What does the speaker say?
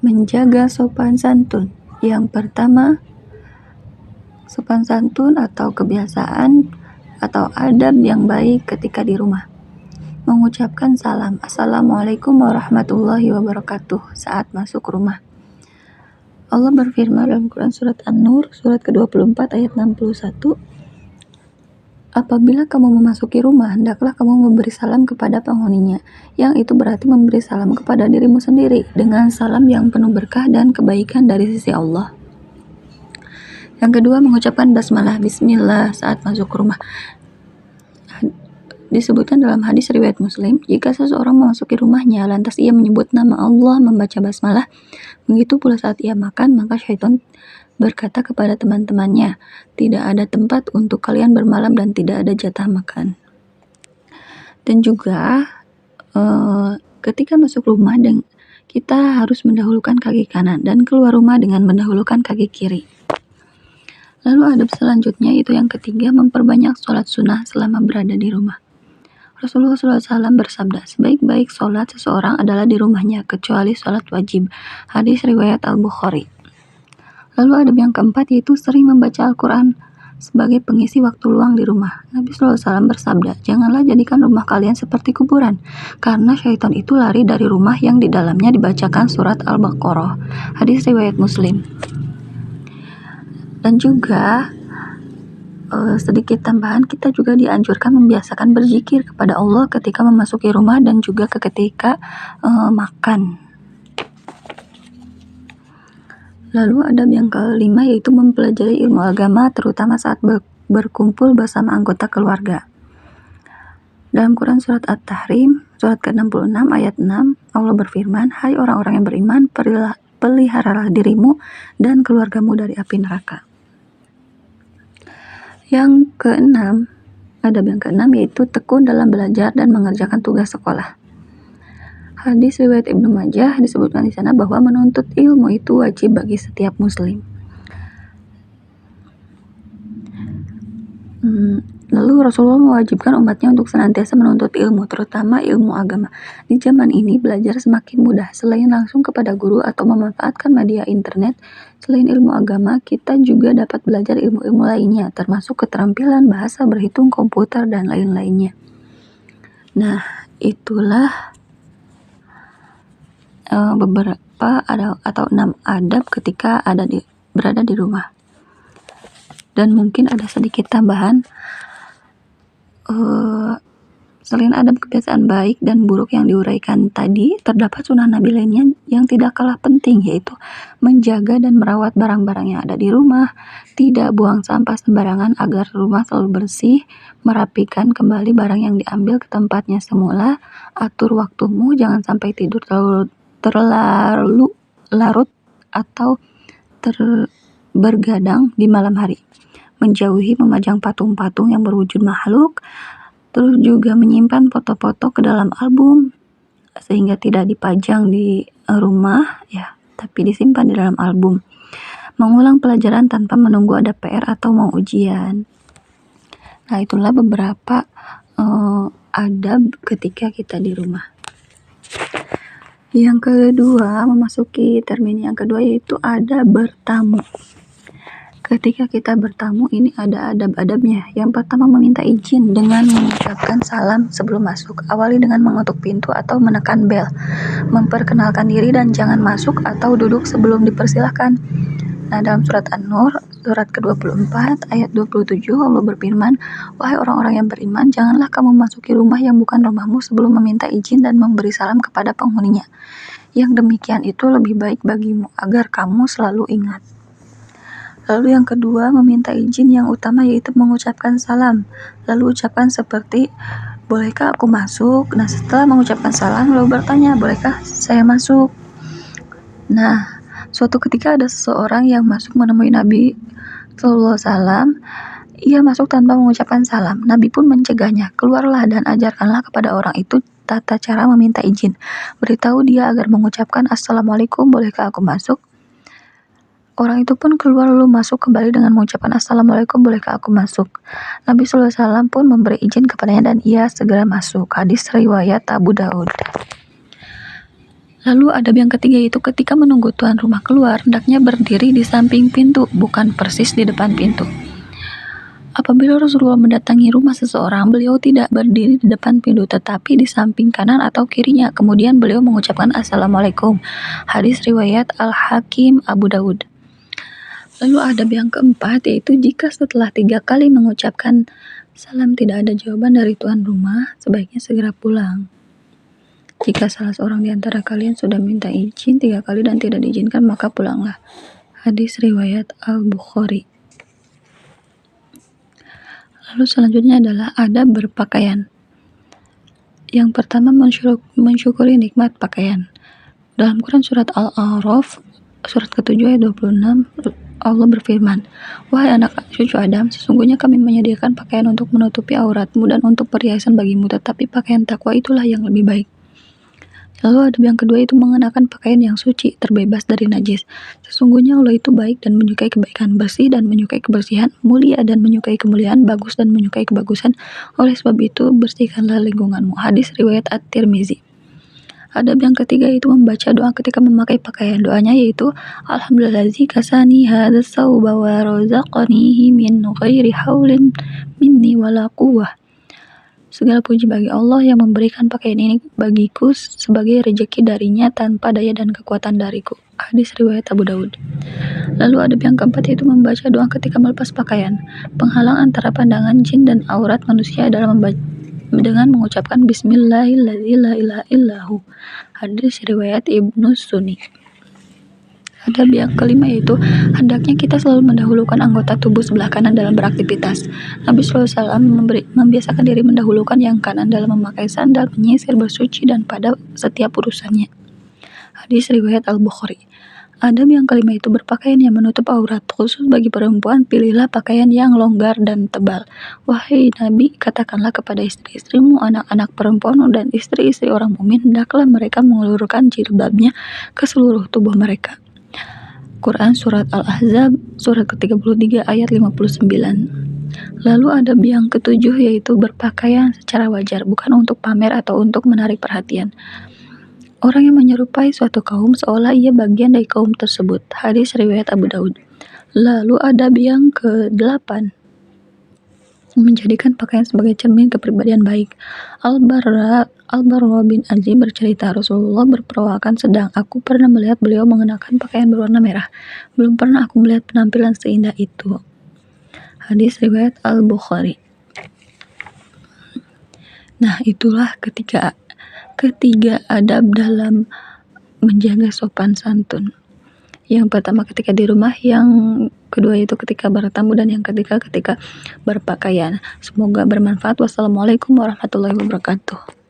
Menjaga sopan santun. Yang pertama, sopan santun atau kebiasaan atau adab yang baik ketika di rumah. Mengucapkan salam, Assalamualaikum warahmatullahi wabarakatuh saat masuk rumah. Allah berfirman dalam Quran surat An-Nur, surat ke-24 ayat 61, apabila kamu memasuki rumah, hendaklah kamu memberi salam kepada penghuninya, yang itu berarti memberi salam kepada dirimu sendiri, dengan salam yang penuh berkah dan kebaikan dari sisi Allah. Yang kedua, mengucapkan basmalah, bismillah saat masuk ke rumah. Disebutkan dalam hadis riwayat Muslim, jika seseorang memasuki rumahnya, lantas ia menyebut nama Allah, membaca basmalah, begitu pula saat ia makan, maka syaitan berkata kepada teman-temannya, tidak ada tempat untuk kalian bermalam dan tidak ada jatah makan. Dan juga ketika masuk rumah, kita harus mendahulukan kaki kanan dan keluar rumah dengan mendahulukan kaki kiri. Lalu adab selanjutnya itu yang ketiga, memperbanyak sholat sunnah selama berada di rumah. Rasulullah SAW bersabda, sebaik-baik sholat seseorang adalah di rumahnya, kecuali sholat wajib. Hadis riwayat Al-Bukhari. Lalu adab yang keempat yaitu sering membaca Al-Quran sebagai pengisi waktu luang di rumah. Nabi SAW bersabda, janganlah jadikan rumah kalian seperti kuburan, karena syaitan itu lari dari rumah yang di dalamnya dibacakan surat Al-Baqarah. Hadis riwayat Muslim. Dan juga sedikit tambahan, kita juga dianjurkan membiasakan berzikir kepada Allah ketika memasuki rumah dan juga ketika makan. Lalu adab yang kelima yaitu mempelajari ilmu agama, terutama saat berkumpul bersama anggota keluarga. Dalam Quran surat At-Tahrim, surat ke-66 ayat 6, Allah berfirman, hai orang-orang yang beriman, peliharalah dirimu dan keluargamu dari api neraka. Yang keenam, adab yang keenam yaitu tekun dalam belajar dan mengerjakan tugas sekolah. Hadis riwayat Ibnu Majah disebutkan di sana bahwa menuntut ilmu itu wajib bagi setiap muslim. Lalu Rasulullah mewajibkan umatnya untuk senantiasa menuntut ilmu, terutama ilmu agama. Di zaman ini belajar semakin mudah. Selain langsung kepada guru atau memanfaatkan media internet, selain ilmu agama, kita juga dapat belajar ilmu-ilmu lainnya, termasuk keterampilan bahasa, berhitung, komputer, dan lain-lainnya. Nah, itulah beberapa atau 6 adab ketika berada di rumah. Dan mungkin ada sedikit tambahan, selain adab kebiasaan baik dan buruk yang diuraikan tadi, terdapat sunnah Nabi lainnya yang tidak kalah penting, yaitu menjaga dan merawat barang-barang yang ada di rumah, tidak buang sampah sembarangan agar rumah selalu bersih, merapikan kembali barang yang diambil ke tempatnya semula, atur waktumu, jangan sampai tidur terlalu larut atau bergadang di malam hari, menjauhi memajang patung-patung yang berwujud makhluk, terus juga menyimpan foto-foto ke dalam album sehingga tidak dipajang di rumah ya, tapi disimpan di dalam album. Mengulang pelajaran tanpa menunggu ada PR atau mau ujian. Nah, itulah beberapa adab ketika kita di rumah. Yang kedua, memasuki termin yang kedua yaitu adab bertamu. Ketika kita bertamu ini ada adab-adabnya. Yang pertama, meminta izin dengan mengucapkan salam sebelum masuk. Awali dengan mengetuk pintu atau menekan bel. Memperkenalkan diri dan jangan masuk atau duduk sebelum dipersilahkan. Nah, dalam surat An-Nur, surat ke-24 ayat 27, Allah berfirman, wahai orang-orang yang beriman, janganlah kamu memasuki rumah yang bukan rumahmu sebelum meminta izin dan memberi salam kepada penghuninya. Yang demikian itu lebih baik bagimu agar kamu selalu ingat. Lalu yang kedua, meminta izin yang utama yaitu mengucapkan salam. Lalu ucapkan seperti, bolehkah aku masuk? Nah, setelah mengucapkan salam, lalu bertanya, bolehkah saya masuk? Nah, suatu ketika ada seseorang yang masuk menemui Nabi SAW. Ia masuk tanpa mengucapkan salam. Nabi pun mencegahnya, keluarlah dan ajarkanlah kepada orang itu tata cara meminta izin. Beritahu dia agar mengucapkan, Assalamualaikum, bolehkah aku masuk? Orang itu pun keluar lalu masuk kembali dengan mengucapkan Assalamualaikum, bolehkah aku masuk? Nabi SAW pun memberi izin kepadanya dan ia segera masuk. Hadis riwayat Abu Daud. Lalu adab yang ketiga itu ketika menunggu tuan rumah keluar, hendaknya berdiri di samping pintu, bukan persis di depan pintu. Apabila Rasulullah mendatangi rumah seseorang, beliau tidak berdiri di depan pintu, tetapi di samping kanan atau kirinya. Kemudian beliau mengucapkan Assalamualaikum. Hadis riwayat Al-Hakim Abu Dawud. Lalu adab yang keempat yaitu jika setelah 3 kali mengucapkan salam tidak ada jawaban dari tuan rumah, sebaiknya segera pulang. Jika salah seorang di antara kalian sudah minta izin 3 kali dan tidak diizinkan, maka pulanglah. Hadis riwayat Al-Bukhari. Lalu selanjutnya adalah adab berpakaian. Yang pertama, mensyukuri nikmat pakaian. Dalam Quran surat Al-A'raf, surat ke-7 ayat 26, Allah berfirman, "Wahai anak cucu Adam, sesungguhnya kami menyediakan pakaian untuk menutupi auratmu dan untuk perhiasan bagimu, tetapi pakaian takwa itulah yang lebih baik." Lalu adab yang kedua itu mengenakan pakaian yang suci, terbebas dari najis. Sesungguhnya Allah itu baik dan menyukai kebaikan, bersih dan menyukai kebersihan, mulia dan menyukai kemuliaan, bagus dan menyukai kebagusan. Oleh sebab itu, bersihkanlah lingkunganmu. Hadis riwayat At-Tirmizi. Adab yang ketiga itu membaca doa ketika memakai pakaian. Doanya yaitu Alhamdulillazi kasani hadzal thawba wa razaqanihi min ghairi haulin minni wala quwwah. Segala puji bagi Allah yang memberikan pakaian ini bagiku sebagai rejeki darinya tanpa daya dan kekuatan dariku. Hadis riwayat Abu Dawud. Lalu adab yang keempat yaitu membaca doa ketika melepas pakaian. Penghalang antara pandangan jin dan aurat manusia adalah dengan mengucapkan Bismillahirrahmanirrahim la ilaha illahu. Hadis riwayat Ibnu Sunni. Adab yang kelima yaitu hendaknya kita selalu mendahulukan anggota tubuh sebelah kanan dalam beraktivitas. Nabi SAW membiasakan diri mendahulukan yang kanan dalam memakai sandal, menyisir, bersuci, dan pada setiap urusannya. Hadis riwayat Al-Bukhari. Adab yang kelima itu berpakaian yang menutup aurat. Khusus bagi perempuan, pilihlah pakaian yang longgar dan tebal. Wahai Nabi, katakanlah kepada istri-istrimu, anak-anak perempuan, dan istri-istri orang mukmin, hendaklah mereka mengulurkan jilbabnya ke seluruh tubuh mereka. Quran surat Al-Ahzab surat ke-33 ayat 59. Lalu adab yang ketujuh yaitu berpakaian secara wajar, bukan untuk pamer atau untuk menarik perhatian. Orang yang menyerupai suatu kaum seolah ia bagian dari kaum tersebut. Hadis riwayat Abu Daud. Lalu adab yang ke-8 menjadikan pakaian sebagai cermin kepribadian baik. Al-Barra bin Azib bercerita, Rasulullah berperawakan sedang. Aku pernah melihat beliau mengenakan pakaian berwarna merah. Belum pernah aku melihat penampilan seindah itu. Hadis riwayat Al-Bukhari. Nah, itulah ketiga adab dalam menjaga sopan santun. Yang pertama ketika di rumah, yang kedua itu ketika bertamu, dan yang ketiga ketika berpakaian. Semoga bermanfaat. Wassalamualaikum warahmatullahi wabarakatuh.